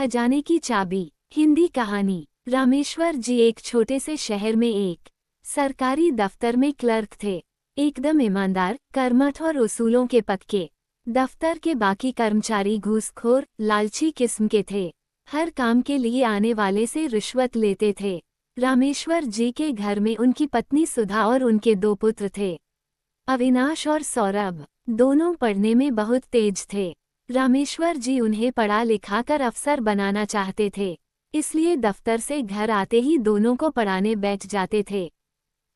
खजाने की चाबी। हिंदी कहानी। रामेश्वर जी एक छोटे से शहर में एक सरकारी दफ्तर में क्लर्क थे। एकदम ईमानदार, कर्मठ और उसूलों के पक्के। दफ्तर के बाकी कर्मचारी घूसखोर, लालची किस्म के थे। हर काम के लिए आने वाले से रिश्वत लेते थे। रामेश्वर जी के घर में उनकी पत्नी सुधा और उनके 2 पुत्र थे, अविनाश और सौरभ। दोनों पढ़ने में बहुत तेज थे। रामेश्वर जी उन्हें पढ़ा लिखा कर अफसर बनाना चाहते थे, इसलिए दफ्तर से घर आते ही दोनों को पढ़ाने बैठ जाते थे।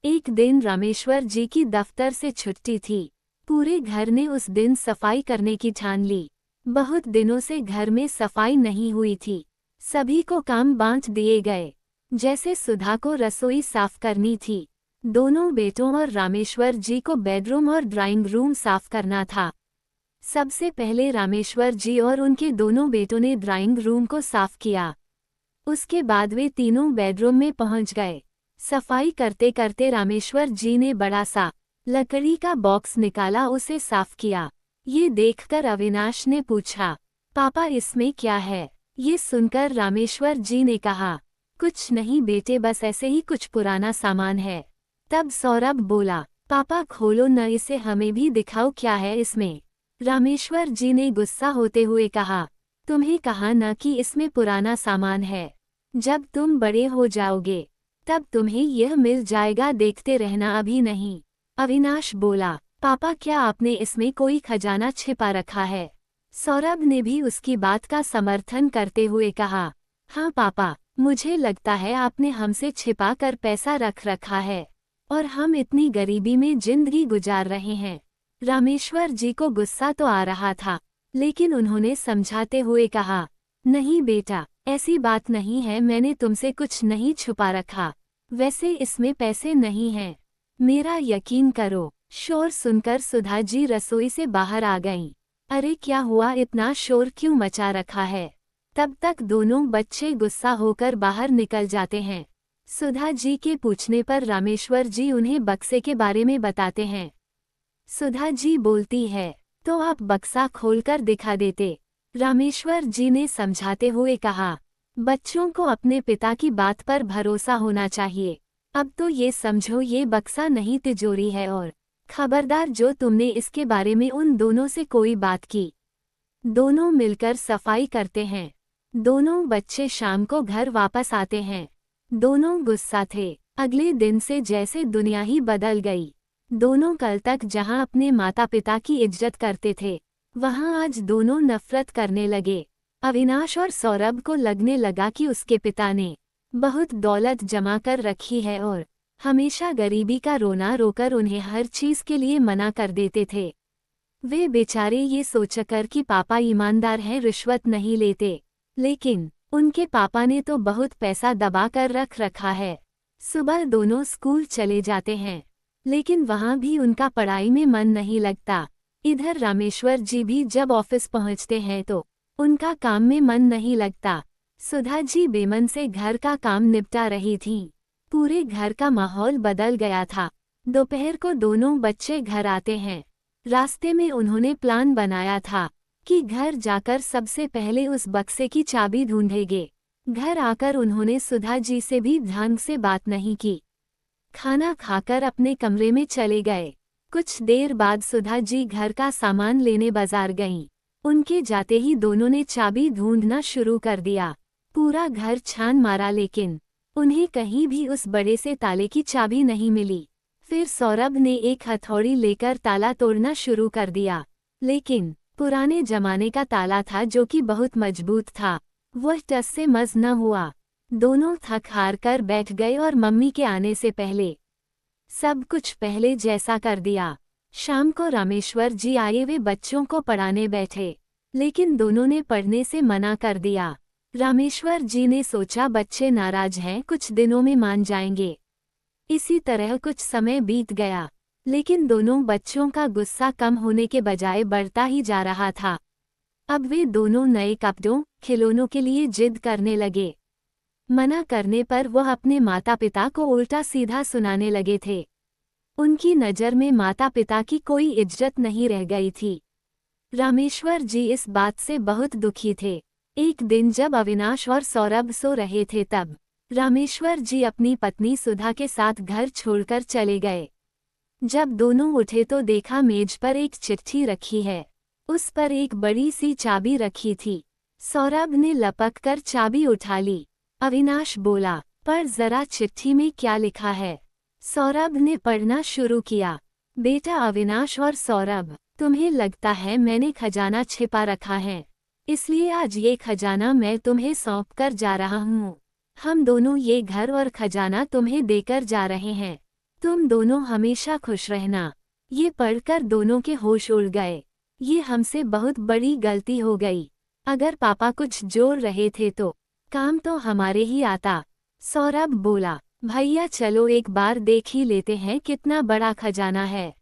एक दिन रामेश्वर जी की दफ्तर से छुट्टी थी। पूरे घर ने उस दिन सफाई करने की ठान ली। बहुत दिनों से घर में सफाई नहीं हुई थी। सभी को काम बांट दिए गए। जैसे सुधा को रसोई साफ करनी थी, दोनों बेटों और रामेश्वर जी को बेडरूम और ड्राइंग रूम साफ करना था। सबसे पहले रामेश्वर जी और उनके दोनों बेटों ने ड्राइंग रूम को साफ किया। उसके बाद वे तीनों बेडरूम में पहुंच गए। सफाई करते करते रामेश्वर जी ने बड़ा सा लकड़ी का बॉक्स निकाला, उसे साफ किया। ये देखकर अविनाश ने पूछा, पापा इसमें क्या है? ये सुनकर रामेश्वर जी ने कहा, कुछ नहीं बेटे, बस ऐसे ही कुछ पुराना सामान है। तब सौरभ बोला, पापा खोलो न इसे, हमें भी दिखाओ क्या है इसमें। रामेश्वर जी ने गुस्सा होते हुए कहा, तुम्हें कहा न कि इसमें पुराना सामान है। जब तुम बड़े हो जाओगे तब तुम्हें यह मिल जाएगा, देखते रहना, अभी नहीं। अविनाश बोला, पापा क्या आपने इसमें कोई खजाना छिपा रखा है? सौरभ ने भी उसकी बात का समर्थन करते हुए कहा, हाँ पापा, मुझे लगता है आपने हमसे छिपा कर पैसा रख रखा है और हम इतनी गरीबी में जिंदगी गुजार रहे हैं। रामेश्वर जी को गुस्सा तो आ रहा था, लेकिन उन्होंने समझाते हुए कहा, नहीं बेटा, ऐसी बात नहीं है, मैंने तुमसे कुछ नहीं छुपा रखा। वैसे इसमें पैसे नहीं हैं, मेरा यकीन करो। शोर सुनकर सुधा जी रसोई से बाहर आ गईं। अरे क्या हुआ, इतना शोर क्यों मचा रखा है? तब तक दोनों बच्चे गुस्सा होकर बाहर निकल जाते हैं। सुधा जी के पूछने पर रामेश्वर जी उन्हें बक्से के बारे में बताते हैं। सुधा जी बोलती है, तो आप बक्सा खोलकर दिखा देते। रामेश्वर जी ने समझाते हुए कहा, बच्चों को अपने पिता की बात पर भरोसा होना चाहिए। अब तो ये समझो ये बक्सा नहीं तिजोरी है, और खबरदार जो तुमने इसके बारे में उन दोनों से कोई बात की। दोनों मिलकर सफाई करते हैं। दोनों बच्चे शाम को घर वापस आते हैं। दोनों गुस्सा थे। अगले दिन से जैसे दुनिया ही बदल गई। दोनों कल तक जहां अपने माता पिता की इज्जत करते थे, वहां आज दोनों नफरत करने लगे। अविनाश और सौरभ को लगने लगा कि उसके पिता ने बहुत दौलत जमा कर रखी है और हमेशा गरीबी का रोना रोकर उन्हें हर चीज के लिए मना कर देते थे। वे बेचारे ये सोचकर कि पापा ईमानदार हैं, रिश्वत नहीं लेते, लेकिन उनके पापा ने तो बहुत पैसा दबा कर रख रखा है। सुबह दोनों स्कूल चले जाते हैं, लेकिन वहां भी उनका पढ़ाई में मन नहीं लगता। इधर रामेश्वर जी भी जब ऑफिस पहुंचते हैं तो उनका काम में मन नहीं लगता। सुधा जी बेमन से घर का काम निपटा रही थीं। पूरे घर का माहौल बदल गया था। दोपहर को दोनों बच्चे घर आते हैं। रास्ते में उन्होंने प्लान बनाया था कि घर जाकर सबसे पहले उस बक्से की चाबी ढूंढेंगे। घर आकर उन्होंने सुधा जी से भी ढंग से बात नहीं की। खाना खाकर अपने कमरे में चले गए। कुछ देर बाद सुधा जी घर का सामान लेने बाजार गईं। उनके जाते ही दोनों ने चाबी ढूंढना शुरू कर दिया। पूरा घर छान मारा, लेकिन उन्हें कहीं भी उस बड़े से ताले की चाबी नहीं मिली। फिर सौरभ ने एक हथौड़ी लेकर ताला तोड़ना शुरू कर दिया, लेकिन पुराने जमाने का ताला था जो कि बहुत मजबूत था। वह टस से मस न हुआ। दोनों थक हार कर बैठ गए और मम्मी के आने से पहले सब कुछ पहले जैसा कर दिया। शाम को रामेश्वर जी आए। वे बच्चों को पढ़ाने बैठे, लेकिन दोनों ने पढ़ने से मना कर दिया। रामेश्वर जी ने सोचा बच्चे नाराज हैं, कुछ दिनों में मान जाएंगे। इसी तरह कुछ समय बीत गया, लेकिन दोनों बच्चों का गुस्सा कम होने के बजाय बढ़ता ही जा रहा था। अब वे दोनों नए कपड़ों, खिलौनों के लिए जिद करने लगे। मना करने पर वह अपने माता पिता को उल्टा सीधा सुनाने लगे थे। उनकी नज़र में माता पिता की कोई इज्जत नहीं रह गई थी। रामेश्वर जी इस बात से बहुत दुखी थे। एक दिन जब अविनाश और सौरभ सो रहे थे तब रामेश्वर जी अपनी पत्नी सुधा के साथ घर छोड़कर चले गए। जब दोनों उठे तो देखा मेज पर एक चिट्ठी रखी है। उस पर एक बड़ी सी चाबी रखी थी। सौरभ ने लपक कर चाबी उठा ली। अविनाश बोला, पर जरा चिट्ठी में क्या लिखा है? सौरभ ने पढ़ना शुरू किया। बेटा अविनाश और सौरभ, तुम्हें लगता है मैंने खजाना छिपा रखा है, इसलिए आज ये खजाना मैं तुम्हें सौंप कर जा रहा हूँ। हम दोनों ये घर और खजाना तुम्हें देकर जा रहे हैं। तुम दोनों हमेशा खुश रहना। ये पढ़कर दोनों के होश उड़ गए। ये हमसे बहुत बड़ी गलती हो गई। अगर पापा कुछ जोड़ रहे थे तो काम तो हमारे ही आता। सौरभ बोला, भैया चलो एक बार देख ही लेते हैं कितना बड़ा खजाना है।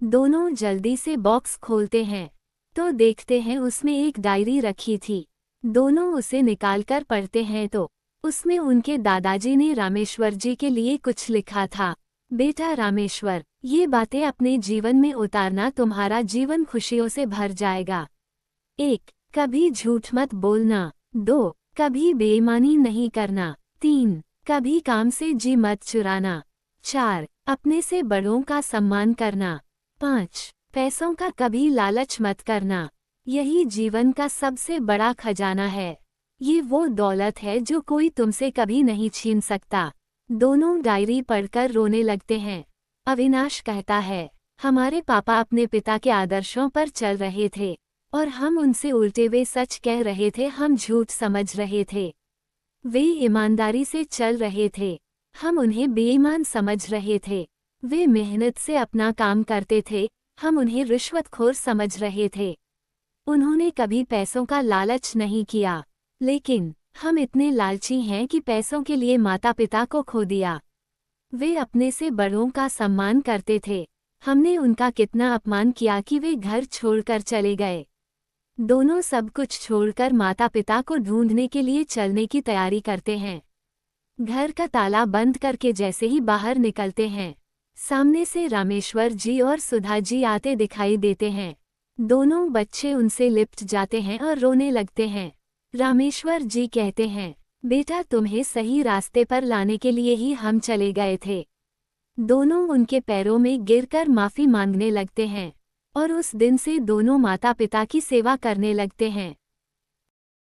दोनों जल्दी से बॉक्स खोलते हैं तो देखते हैं उसमें एक डायरी रखी थी। दोनों उसे निकालकर पढ़ते हैं तो उसमें उनके दादाजी ने रामेश्वर जी के लिए कुछ लिखा था। बेटा रामेश्वर, ये बातें अपने जीवन में उतारना, तुम्हारा जीवन खुशियों से भर जाएगा। 1. कभी झूठ मत बोलना। 2. कभी बेईमानी नहीं करना। 3. कभी काम से जी मत चुराना। 4. अपने से बड़ों का सम्मान करना। 5. पैसों का कभी लालच मत करना। यही जीवन का सबसे बड़ा खजाना है। ये वो दौलत है जो कोई तुमसे कभी नहीं छीन सकता। दोनों डायरी पढ़कर रोने लगते हैं। अविनाश कहता है, हमारे पापा अपने पिता के आदर्शों पर चल रहे थे और हम उनसे उल्टे वे सच कह रहे थे, हम झूठ समझ रहे थे। वे ईमानदारी से चल रहे थे, हम उन्हें बेईमान समझ रहे थे। वे मेहनत से अपना काम करते थे, हम उन्हें रिश्वतखोर समझ रहे थे। उन्होंने कभी पैसों का लालच नहीं किया, लेकिन हम इतने लालची हैं कि पैसों के लिए माता पिता को खो दिया। वे अपने से बड़ों का सम्मान करते थे, हमने उनका कितना अपमान किया कि वे घर छोड़कर चले गए। दोनों सब कुछ छोड़कर माता पिता को ढूंढने के लिए चलने की तैयारी करते हैं। घर का ताला बंद करके जैसे ही बाहर निकलते हैं, सामने से रामेश्वर जी और सुधा जी आते दिखाई देते हैं। दोनों बच्चे उनसे लिपट जाते हैं और रोने लगते हैं। रामेश्वर जी कहते हैं, बेटा तुम्हें सही रास्ते पर लाने के लिए ही हम चले गए थे। दोनों उनके पैरों में गिरकर माफ़ी मांगने लगते हैं और उस दिन से दोनों माता पिता की सेवा करने लगते हैं।